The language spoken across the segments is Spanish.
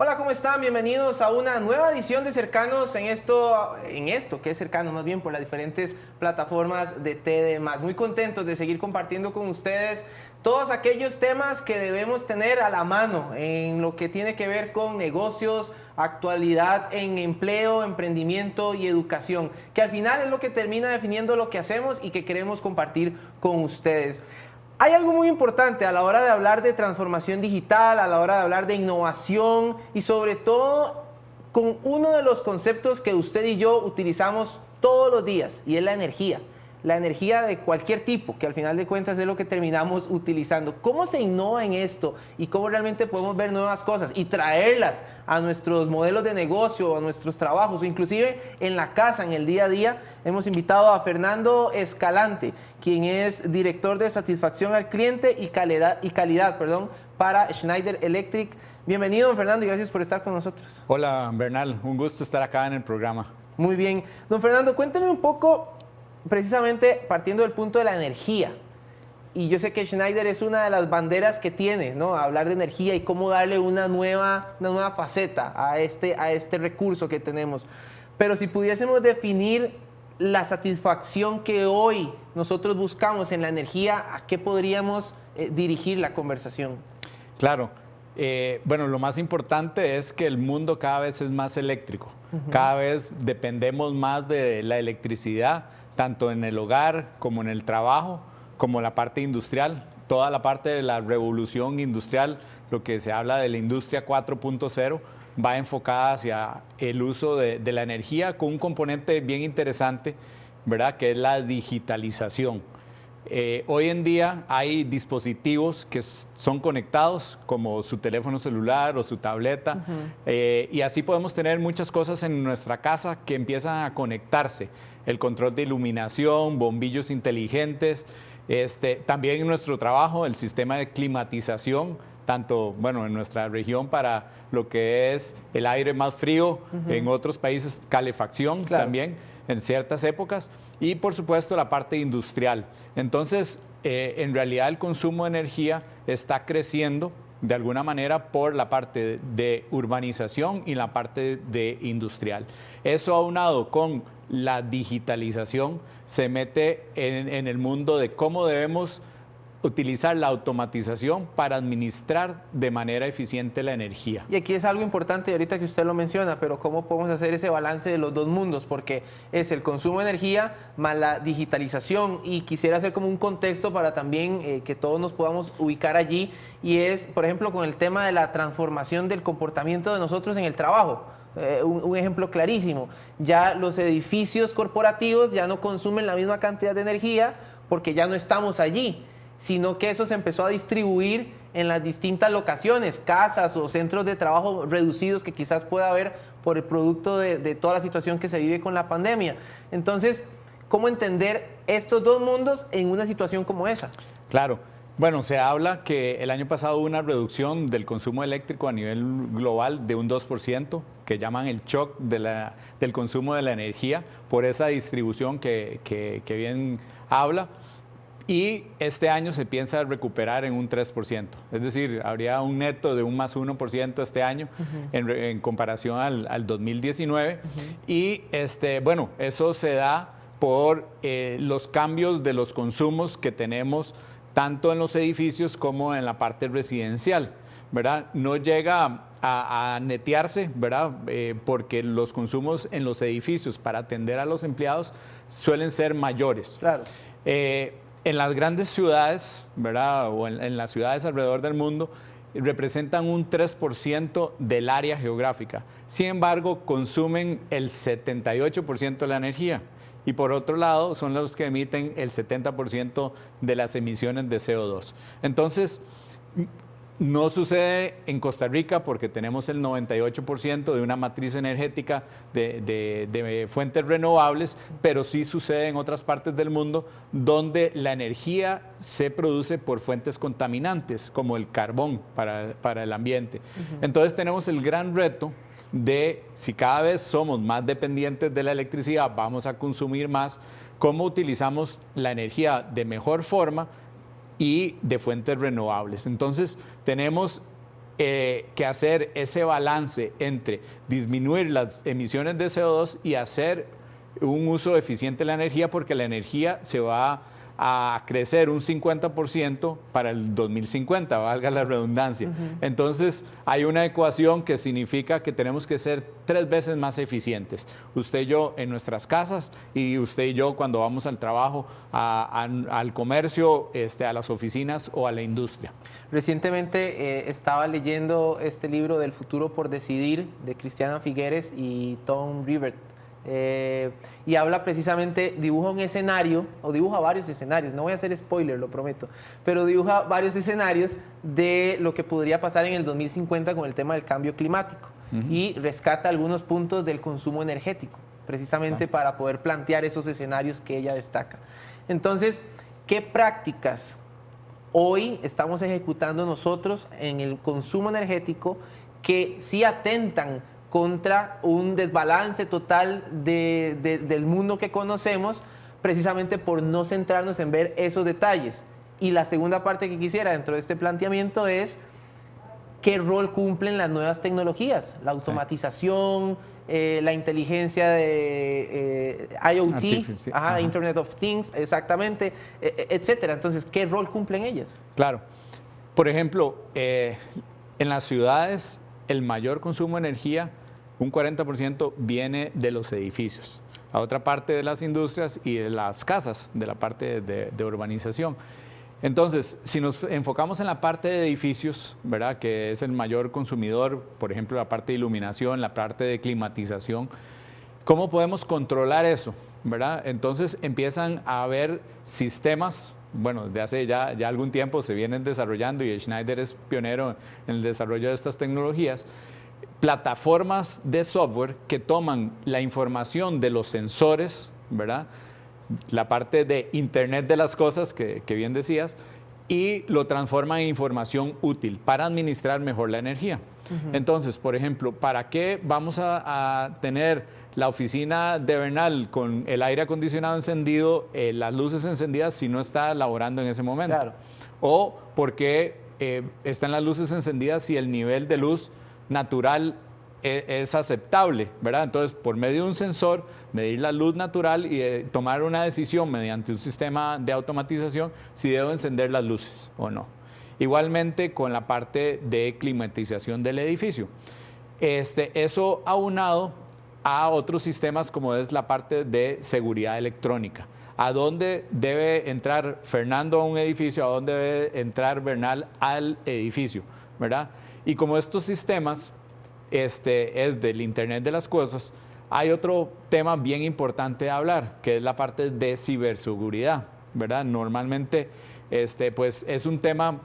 Hola, ¿cómo están? Bienvenidos a una nueva edición de Cercanos en esto que es Cercano más bien por las diferentes plataformas de TD+. Muy contentos de seguir compartiendo con ustedes todos aquellos temas que debemos tener a la mano en lo que tiene que ver con negocios, actualidad en empleo, emprendimiento y educación, que al final es lo que termina definiendo lo que hacemos y que queremos compartir con ustedes. Hay algo muy importante a la hora de hablar de transformación digital, a la hora de hablar de innovación y sobre todo con uno de los conceptos que usted y yo utilizamos todos los días y es la energía. La energía de cualquier tipo, que al final de cuentas es lo que terminamos utilizando. ¿Cómo se innova en esto y cómo realmente podemos ver nuevas cosas y traerlas a nuestros modelos de negocio, a nuestros trabajos o inclusive en la casa, en el día a día? Hemos invitado a Fernando Escalante, quien es director de satisfacción al cliente y calidad, para Schneider Electric. Bienvenido, don Fernando, y gracias por estar con nosotros. Hola, Bernal. Un gusto estar acá en el programa. Muy bien. Don Fernando, cuénteme un poco, precisamente partiendo del punto de la energía. Y yo sé que Schneider es una de las banderas que tiene, ¿no? Hablar de energía y cómo darle una nueva faceta a este recurso que tenemos. Pero si pudiésemos definir la satisfacción que hoy nosotros buscamos en la energía, ¿a qué podríamos dirigir la conversación? Claro. Bueno, lo más importante es que el mundo cada vez es más eléctrico. Cada vez dependemos más de la electricidad, tanto en el hogar como en el trabajo, como en la parte industrial. Toda la parte de la revolución industrial, lo que se habla de la industria 4.0, va enfocada hacia el uso de la energía con un componente bien interesante, ¿verdad? Que es la digitalización. Hoy en día hay dispositivos que son conectados, como su teléfono celular o su tableta, y así podemos tener muchas cosas en nuestra casa que empiezan a conectarse. El control de iluminación, bombillos inteligentes, también en nuestro trabajo, el sistema de climatización, tanto en nuestra región para lo que es el aire más frío, en otros países calefacción también, en ciertas épocas, y por supuesto la parte industrial. Entonces, en realidad el consumo de energía está creciendo de alguna manera por la parte de urbanización y la parte de industrial. Eso aunado con la digitalización se mete en el mundo de cómo debemos utilizar la automatización para administrar de manera eficiente la energía. Y aquí es algo importante ahorita que usted lo menciona, pero ¿cómo podemos hacer ese balance de los dos mundos? Porque es el consumo de energía más la digitalización, y quisiera hacer como un contexto para también que todos nos podamos ubicar allí, y es, por ejemplo, con el tema de la transformación del comportamiento de nosotros en el trabajo. Un ejemplo clarísimo, ya los edificios corporativos ya no consumen la misma cantidad de energía porque ya no estamos allí, sino que eso se empezó a distribuir en las distintas locaciones, casas o centros de trabajo reducidos que quizás pueda haber por el producto de toda la situación que se vive con la pandemia. Entonces, ¿cómo entender estos dos mundos en una situación como esa? Claro. Bueno, se habla que el año pasado hubo una reducción del consumo eléctrico a nivel global de un 2%, que llaman el shock del consumo de la energía, por esa distribución que bien habla. Y este año se piensa recuperar en un 3%. Es decir, habría un neto de un más 1% este año en comparación al 2019. Y eso se da por los cambios de los consumos que tenemos tanto en los edificios como en la parte residencial, ¿verdad? No llega a netearse, ¿verdad? Porque los consumos en los edificios para atender a los empleados suelen ser mayores. Claro. En las grandes ciudades, ¿verdad? O en las ciudades alrededor del mundo, representan un 3% del área geográfica. Sin embargo, consumen el 78% de la energía. Y por otro lado, son los que emiten el 70% de las emisiones de CO2. Entonces, no sucede en Costa Rica porque tenemos el 98% de una matriz energética de fuentes renovables, pero sí sucede en otras partes del mundo donde la energía se produce por fuentes contaminantes, como el carbón para el ambiente. Entonces tenemos el gran reto de, si cada vez somos más dependientes de la electricidad, vamos a consumir más, cómo utilizamos la energía de mejor forma y de fuentes renovables. Entonces, tenemos que hacer ese balance entre disminuir las emisiones de CO2 y hacer un uso eficiente de la energía, porque la energía se va a crecer un 50% para el 2050, valga la redundancia. Entonces, hay una ecuación que significa que tenemos que ser 3 veces más eficientes. Usted y yo en nuestras casas, y usted y yo cuando vamos al trabajo, al comercio, a las oficinas o a la industria. Recientemente estaba leyendo este libro del futuro por decidir de Cristiana Figueres y Tom Rivert. Y habla precisamente, dibuja un escenario, o dibuja varios escenarios, no voy a hacer spoiler, lo prometo, pero dibuja varios escenarios de lo que podría pasar en el 2050 con el tema del cambio climático, y rescata algunos puntos del consumo energético, precisamente para poder plantear esos escenarios que ella destaca. Entonces, ¿qué prácticas hoy estamos ejecutando nosotros en el consumo energético que sí atentan contra un desbalance total del mundo que conocemos, precisamente por no centrarnos en ver esos detalles? Y la segunda parte que quisiera dentro de este planteamiento es qué rol cumplen las nuevas tecnologías, la automatización, la inteligencia de IoT, Internet of Things, exactamente, etcétera. Entonces, ¿qué rol cumplen ellas? Claro. Por ejemplo, en las ciudades, el mayor consumo de energía, un 40%, viene de los edificios. La otra parte de las industrias y de las casas, de la parte de urbanización. Entonces, si nos enfocamos en la parte de edificios, ¿verdad?, que es el mayor consumidor, por ejemplo, la parte de iluminación, la parte de climatización, ¿cómo podemos controlar eso? ¿Verdad? Entonces, empiezan a haber sistemas. Bueno, de hace ya algún tiempo se vienen desarrollando, y Schneider es pionero en el desarrollo de estas tecnologías, plataformas de software que toman la información de los sensores, ¿verdad?, la parte de Internet de las cosas que bien decías, y lo transforman en información útil para administrar mejor la energía. Entonces, por ejemplo, ¿para qué vamos a tener la oficina de Bernal con el aire acondicionado encendido, las luces encendidas, si no está laborando en ese momento? Claro. ¿O por qué están las luces encendidas si el nivel de luz natural es aceptable, ¿verdad? Entonces, por medio de un sensor, medir la luz natural y tomar una decisión mediante un sistema de automatización si debo encender las luces o no. Igualmente con la parte de climatización del edificio. Eso aunado a otros sistemas como es la parte de seguridad electrónica. ¿A dónde debe entrar Fernando a un edificio? ¿A dónde debe entrar Bernal al edificio? ¿Verdad? Y como estos sistemas es del Internet de las cosas, hay otro tema bien importante de hablar, que es la parte de ciberseguridad, ¿verdad? Normalmente pues es un tema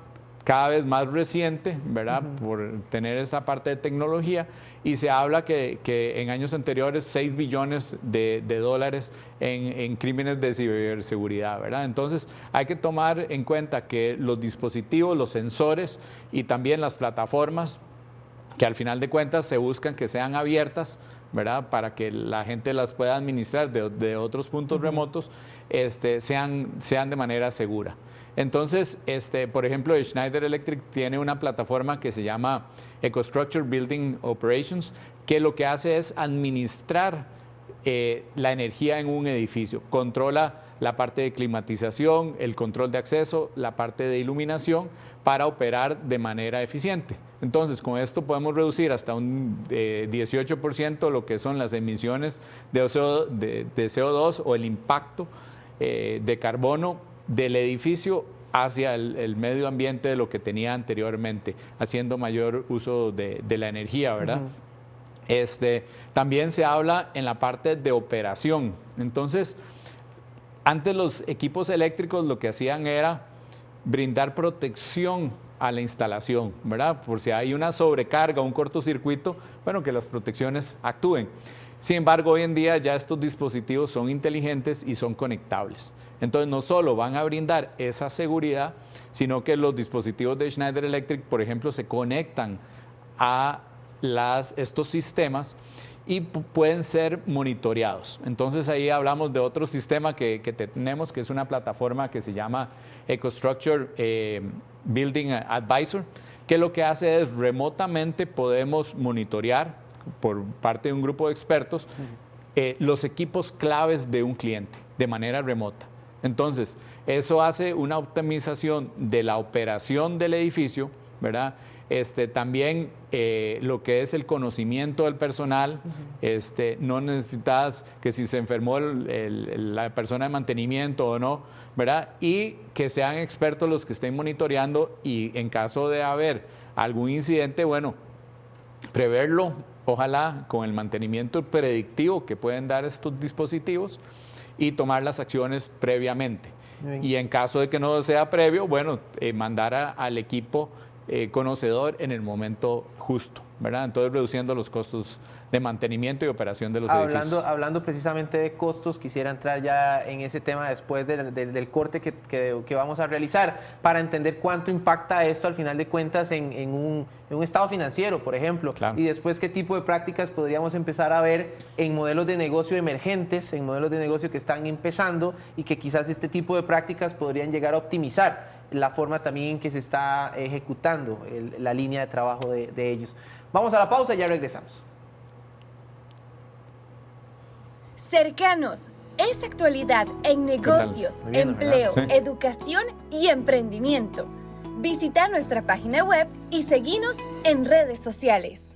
cada vez más reciente, ¿verdad? Por tener esta parte de tecnología, y se habla que en años anteriores 6 billones de dólares en crímenes de ciberseguridad, ¿verdad? Entonces hay que tomar en cuenta que los dispositivos, los sensores y también las plataformas, que al final de cuentas se buscan que sean abiertas, ¿verdad?, para que la gente las pueda administrar de otros puntos remotos, sean de manera segura. Entonces, por ejemplo, Schneider Electric tiene una plataforma que se llama EcoStruxure Building Operations, que lo que hace es administrar la energía en un edificio. Controla la parte de climatización, el control de acceso, la parte de iluminación, para operar de manera eficiente. Entonces, con esto podemos reducir hasta un 18% lo que son las emisiones de CO2 o el impacto de carbono del edificio hacia el medio ambiente de lo que tenía anteriormente, haciendo mayor uso de la energía, ¿verdad? También se habla en la parte de operación. Entonces, antes los equipos eléctricos lo que hacían era brindar protección a la instalación, ¿verdad? Por si hay una sobrecarga, un cortocircuito, bueno, que las protecciones actúen. Sin embargo, hoy en día ya estos dispositivos son inteligentes y son conectables. Entonces, no solo van a brindar esa seguridad, sino que los dispositivos de Schneider Electric, por ejemplo, se conectan a estos sistemas y pueden ser monitoreados. Entonces ahí hablamos de otro sistema que tenemos, que es una plataforma que se llama EcoStruxure Building Advisor, que lo que hace es remotamente podemos monitorear por parte de un grupo de expertos los equipos claves de un cliente de manera remota. Entonces, eso hace una optimización de la operación del edificio, ¿verdad? También lo que es el conocimiento del personal, no necesitas que si se enfermó la persona de mantenimiento o no, ¿verdad? Y que sean expertos los que estén monitoreando y en caso de haber algún incidente, bueno, preverlo, ojalá con el mantenimiento predictivo que pueden dar estos dispositivos y tomar las acciones previamente. Y en caso de que no sea previo, bueno, mandar al equipo conocedor en el momento justo, ¿verdad? Entonces reduciendo los costos de mantenimiento y operación de los edificios. Hablando precisamente de costos, quisiera entrar ya en ese tema después del corte que vamos a realizar para entender cuánto impacta esto al final de cuentas en un estado financiero, por ejemplo, claro. Y después qué tipo de prácticas podríamos empezar a ver en modelos de negocio emergentes, en modelos de negocio que están empezando y que quizás este tipo de prácticas podrían llegar a optimizar la forma también en que se está ejecutando la línea de trabajo de ellos. Vamos a la pausa y ya regresamos. Cercanos, es actualidad en negocios, empleo, educación y emprendimiento. Visita nuestra página web y seguinos en redes sociales.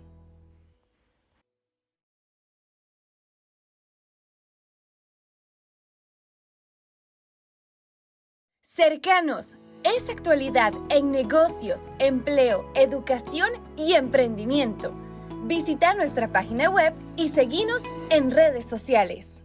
Cercanos, es actualidad en negocios, empleo, educación y emprendimiento. Visita nuestra página web y seguinos en redes sociales.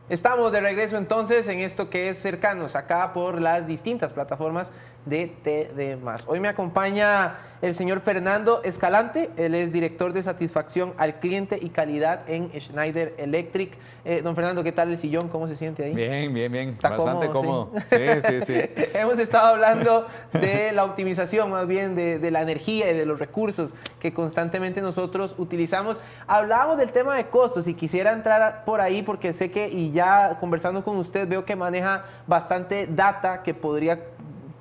Estamos de regreso entonces en esto que es Cercanos, acá por las distintas plataformas de TD+. Hoy me acompaña el señor Fernando Escalante, él es director de satisfacción al cliente y calidad en Schneider Electric. Don Fernando, ¿qué tal el sillón? ¿Cómo se siente ahí? Bien. ¿Está bastante cómodo. Sí. Hemos estado hablando de la optimización, más bien de la energía y de los recursos que constantemente nosotros utilizamos. Hablábamos del tema de costos y quisiera entrar por ahí porque sé que, y ya conversando con usted, veo que maneja bastante data que podría,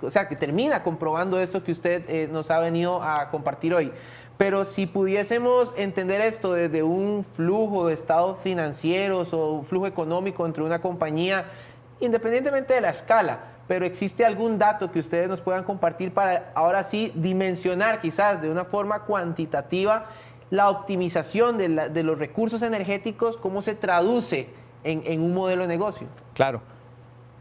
o sea, que termina comprobando esto que usted nos ha venido a compartir hoy. Pero si pudiésemos entender esto desde un flujo de estados financieros o un flujo económico entre una compañía, independientemente de la escala, pero ¿existe algún dato que ustedes nos puedan compartir para ahora sí dimensionar quizás de una forma cuantitativa la optimización de los recursos energéticos, cómo se traduce en un modelo de negocio? Claro.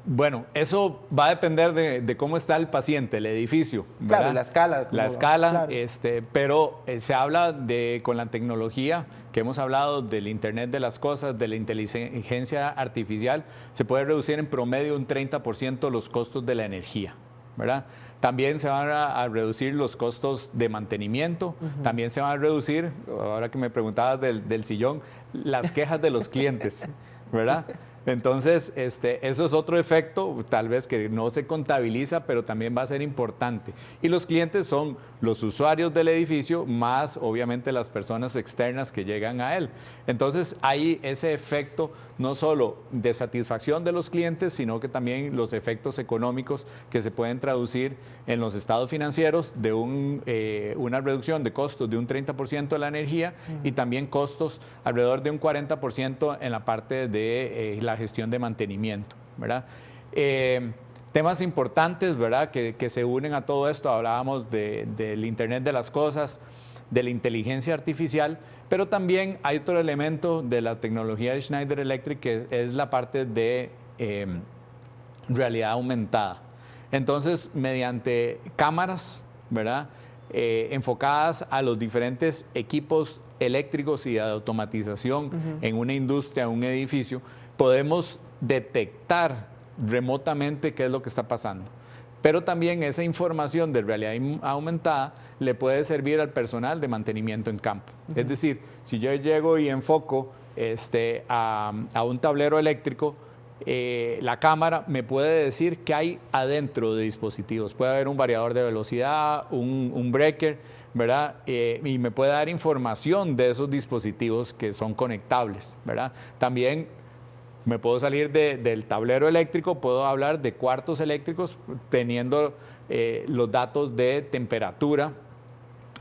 Bueno, eso va a depender de cómo está el paciente, el edificio, ¿verdad? Claro, la escala. La escala, claro. Pero se habla con la tecnología que hemos hablado del Internet de las cosas, de la inteligencia artificial, se puede reducir en promedio un 30% los costos de la energía, ¿verdad? También se van a reducir los costos de mantenimiento, también se van a reducir, ahora que me preguntabas del sillón, las quejas de los clientes, ¿verdad? Entonces, eso es otro efecto, tal vez que no se contabiliza, pero también va a ser importante. Y los clientes son los usuarios del edificio, más obviamente las personas externas que llegan a él. Entonces, hay ese efecto no solo de satisfacción de los clientes, sino que también los efectos económicos que se pueden traducir en los estados financieros de una reducción de costos de un 30% de la energía y también costos alrededor de un 40% en la parte de la gestión de mantenimiento, ¿verdad? Temas importantes, ¿verdad? Que se unen a todo esto. Hablábamos del Internet de las cosas, de la inteligencia artificial, pero también hay otro elemento de la tecnología de Schneider Electric que es la parte de realidad aumentada. Entonces, mediante cámaras, ¿verdad? Enfocadas a los diferentes equipos eléctricos y de automatización en una industria, un edificio, podemos detectar remotamente qué es lo que está pasando. Pero también esa información de realidad aumentada le puede servir al personal de mantenimiento en campo. Es decir, si yo llego y enfoco a un tablero eléctrico, la cámara me puede decir qué hay adentro de dispositivos. Puede haber un variador de velocidad, un breaker, ¿verdad? Y me puede dar información de esos dispositivos que son conectables, ¿verdad? También me puedo salir del tablero eléctrico, puedo hablar de cuartos eléctricos teniendo los datos de temperatura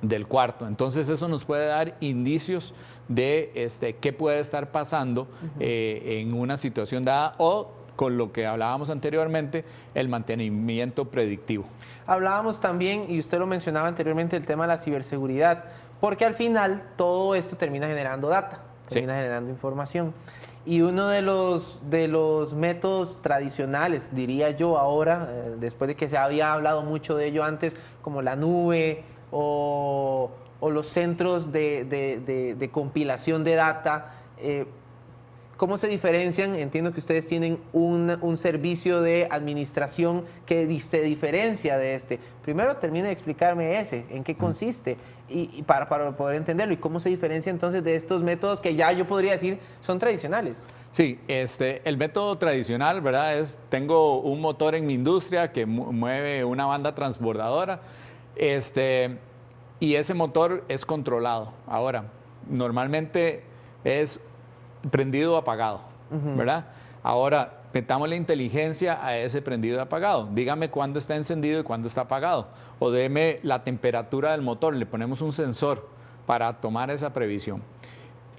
del cuarto. Entonces eso nos puede dar indicios de qué puede estar pasando en una situación dada, o con lo que hablábamos anteriormente, el mantenimiento predictivo. Hablábamos también, y usted lo mencionaba anteriormente, el tema de la ciberseguridad, porque al final todo esto termina generando data, termina generando información. Y uno de los métodos tradicionales, diría yo ahora, después de que se había hablado mucho de ello antes, como la nube o los centros de compilación de data, ¿cómo se diferencian? Entiendo que ustedes tienen un servicio de administración que se diferencia de este. Primero termine de explicarme en qué consiste, y para poder entenderlo, y cómo se diferencia entonces de estos métodos que ya yo podría decir son tradicionales. Sí, el método tradicional, ¿verdad? Tengo un motor en mi industria que mueve una banda transbordadora, y ese motor es controlado. Ahora, normalmente es prendido o apagado, ¿verdad? Ahora, metamos la inteligencia a ese prendido y apagado. Dígame cuándo está encendido y cuándo está apagado. O deme la temperatura del motor, le ponemos un sensor para tomar esa previsión.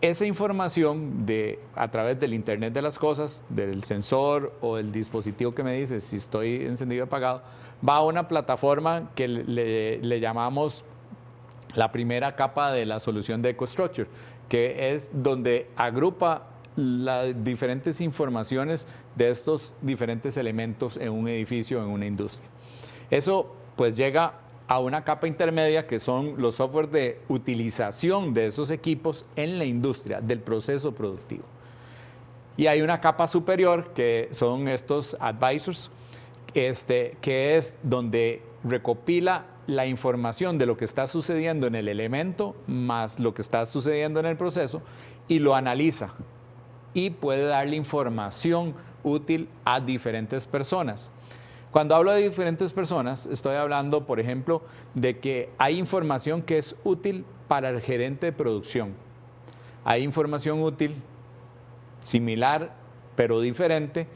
Esa información a través del Internet de las cosas, del sensor o el dispositivo que me dice si estoy encendido o apagado, va a una plataforma que le llamamos la primera capa de la solución de EcoStruxure, que es donde agrupa las diferentes informaciones de estos diferentes elementos en un edificio, en una industria. Eso pues llega a una capa intermedia, que son los software de utilización de esos equipos en la industria, del proceso productivo. Y hay una capa superior, que son estos advisors, que es donde recopila la información de lo que está sucediendo en el elemento más lo que está sucediendo en el proceso, y lo analiza y puede darle información útil a diferentes personas. Cuando hablo de diferentes personas, estoy hablando, por ejemplo, de que hay información que es útil para el gerente de producción. Hay información útil, similar, pero diferente,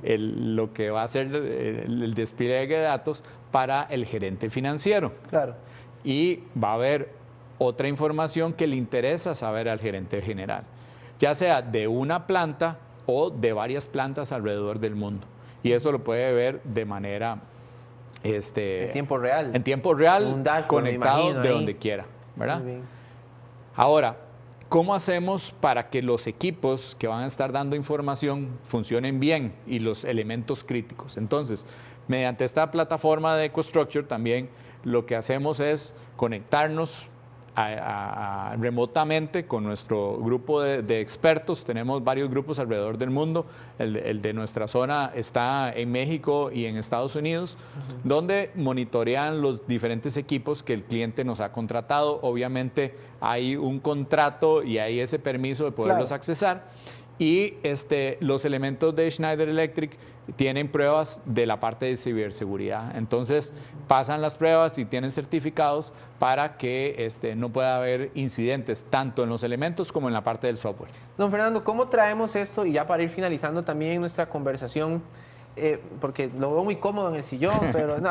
lo que va a ser el despliegue de datos para el gerente financiero. Claro. Y va a haber otra información que le interesa saber al gerente general, ya sea de una planta o de varias plantas alrededor del mundo. Y eso lo puede ver de manera en tiempo real. En tiempo real, un dashboard, conectado de ahí, donde quiera, ¿verdad? Muy bien. Ahora, ¿cómo hacemos para que los equipos que van a estar dando información funcionen bien y los elementos críticos? Entonces, mediante esta plataforma de EcoStruxure también lo que hacemos es conectarnos remotamente con nuestro grupo de expertos. Tenemos varios grupos alrededor del mundo. El de nuestra zona está en México y en Estados Unidos, donde monitorean los diferentes equipos que el cliente nos ha contratado. Obviamente hay un contrato y hay ese permiso de poderlos accesar. Y los elementos de Schneider Electric tienen pruebas de la parte de ciberseguridad. Entonces, pasan las pruebas y tienen certificados para que no pueda haber incidentes, tanto en los elementos como en la parte del software. Don Fernando, ¿cómo traemos esto? Y ya para ir finalizando también nuestra conversación, porque lo veo muy cómodo en el sillón, pero no.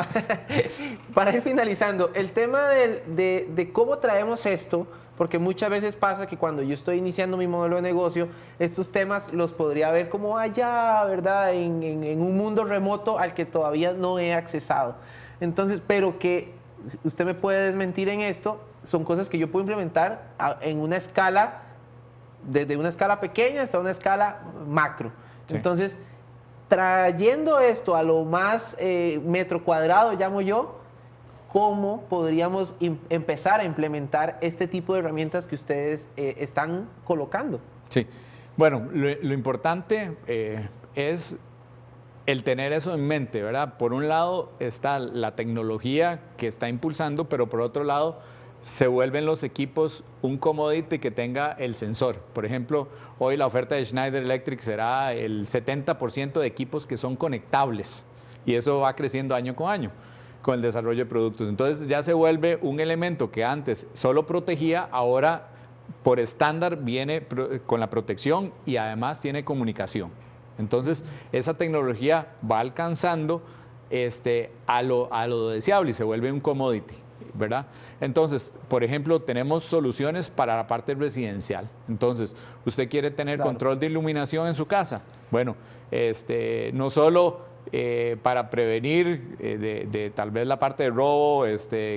Para ir finalizando, el tema de cómo traemos esto, porque muchas veces pasa que cuando yo estoy iniciando mi modelo de negocio, estos temas los podría ver como allá, ¿verdad? En un mundo remoto al que todavía no he accesado. Entonces, pero que usted me puede desmentir en esto, son cosas que yo puedo implementar en una escala, desde una escala pequeña hasta una escala macro. Sí. Entonces, trayendo esto a lo más metro cuadrado, llamo yo, ¿cómo podríamos empezar a implementar este tipo de herramientas que ustedes están colocando? Sí, bueno, lo importante es el tener eso en mente, ¿verdad? Por un lado está la tecnología que está impulsando, pero por otro lado se vuelven los equipos un commodity que tenga el sensor. Por ejemplo, hoy la oferta de Schneider Electric será el 70% de equipos que son conectables, y eso va creciendo año con año con el desarrollo de productos. Entonces ya se vuelve un elemento que antes solo protegía, ahora por estándar viene con la protección y además tiene comunicación. Entonces esa tecnología va alcanzando a lo deseable y se vuelve un commodity, ¿verdad? Entonces, por ejemplo, tenemos soluciones para la parte residencial. Entonces, usted quiere tener control de iluminación en su casa. Bueno, no solo para prevenir de tal vez la parte de robo,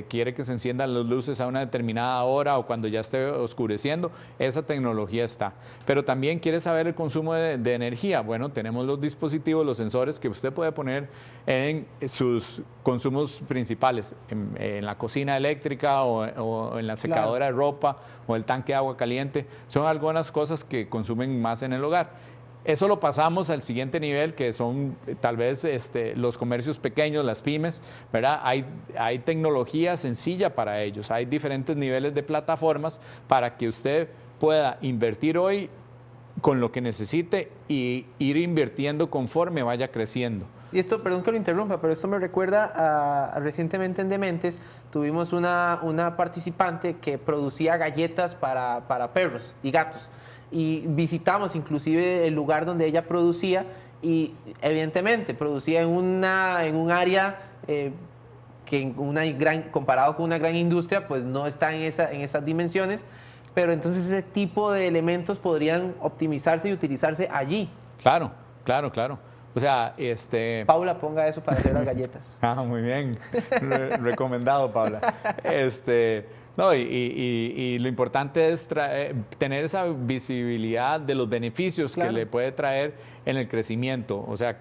quiere que se enciendan las luces a una determinada hora o cuando ya esté oscureciendo, esa tecnología está. Pero también quiere saber el consumo de energía. Bueno, tenemos los dispositivos, los sensores que usted puede poner en sus consumos principales, en la cocina eléctrica o en la secadora de ropa o el tanque de agua caliente. Son algunas cosas que consumen más en el hogar. Eso lo pasamos al siguiente nivel, que son tal vez los comercios pequeños, las pymes, ¿verdad? Hay tecnología sencilla para ellos, hay diferentes niveles de plataformas para que usted pueda invertir hoy con lo que necesite y ir invirtiendo conforme vaya creciendo. Y esto, perdón que lo interrumpa, pero esto me recuerda recientemente en Dementes tuvimos una participante que producía galletas para perros y gatos. Y visitamos inclusive el lugar donde ella producía y evidentemente producía en un área que comparado con una gran industria pues no está en esas dimensiones, pero entonces ese tipo de elementos podrían optimizarse y utilizarse allí. Claro. O sea, Paula, ponga eso para hacer las galletas. Muy bien. Recomendado, Paula. No, y lo importante es tener esa visibilidad de los beneficios que le puede traer en el crecimiento. O sea,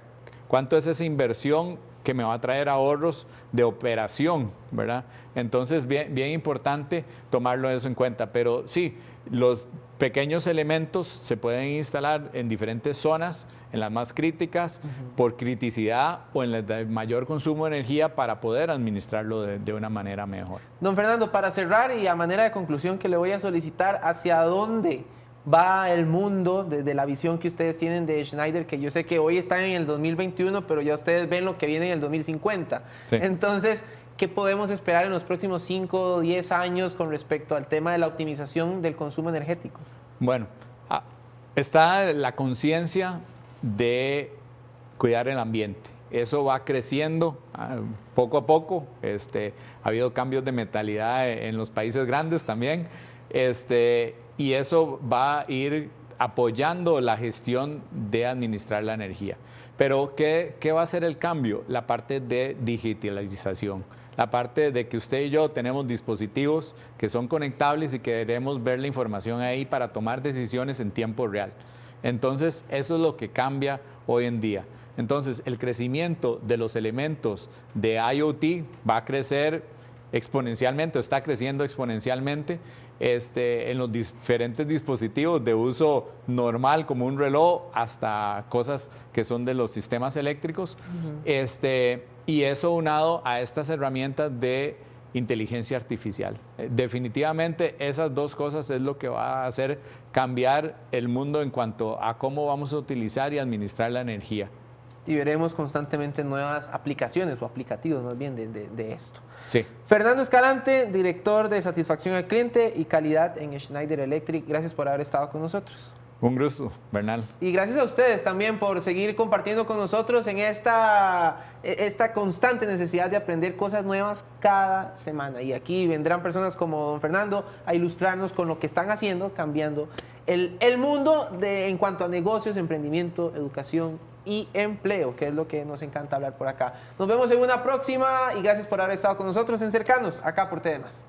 cuánto es esa inversión que me va a traer ahorros de operación, ¿verdad? Entonces, bien importante tomarlo eso en cuenta. Pero sí, los pequeños elementos se pueden instalar en diferentes zonas, en las más críticas, por criticidad o en las de mayor consumo de energía para poder administrarlo de una manera mejor. Don Fernando, para cerrar y a manera de conclusión que le voy a solicitar, ¿hacia dónde va el mundo desde la visión que ustedes tienen de Schneider? Que yo sé que hoy están en el 2021, pero ya ustedes ven lo que viene en el 2050. Sí. Entonces, ¿qué podemos esperar en los próximos 5 o 10 años con respecto al tema de la optimización del consumo energético? Bueno, está la conciencia de cuidar el ambiente. Eso va creciendo poco a poco. Ha habido cambios de mentalidad en los países grandes también. Y eso va a ir apoyando la gestión de administrar la energía. Pero, ¿qué va a ser el cambio? La parte de digitalización. La parte de que usted y yo tenemos dispositivos que son conectables y que queremos ver la información ahí para tomar decisiones en tiempo real. Entonces, eso es lo que cambia hoy en día. Entonces, el crecimiento de los elementos de IoT va a crecer exponencialmente, o está creciendo exponencialmente en los diferentes dispositivos de uso normal, como un reloj, hasta cosas que son de los sistemas eléctricos. Y eso unado a estas herramientas de inteligencia artificial. Definitivamente esas dos cosas es lo que va a hacer cambiar el mundo en cuanto a cómo vamos a utilizar y administrar la energía. Y veremos constantemente nuevas aplicaciones o aplicativos más bien de esto. Sí. Fernando Escalante, director de satisfacción al cliente y calidad en Schneider Electric, gracias por haber estado con nosotros. Un gusto, Bernal. Y gracias a ustedes también por seguir compartiendo con nosotros en esta constante necesidad de aprender cosas nuevas cada semana. Y aquí vendrán personas como don Fernando a ilustrarnos con lo que están haciendo, cambiando el mundo en cuanto a negocios, emprendimiento, educación y empleo, que es lo que nos encanta hablar por acá. Nos vemos en una próxima y gracias por haber estado con nosotros en Cercanos, acá por TDMás.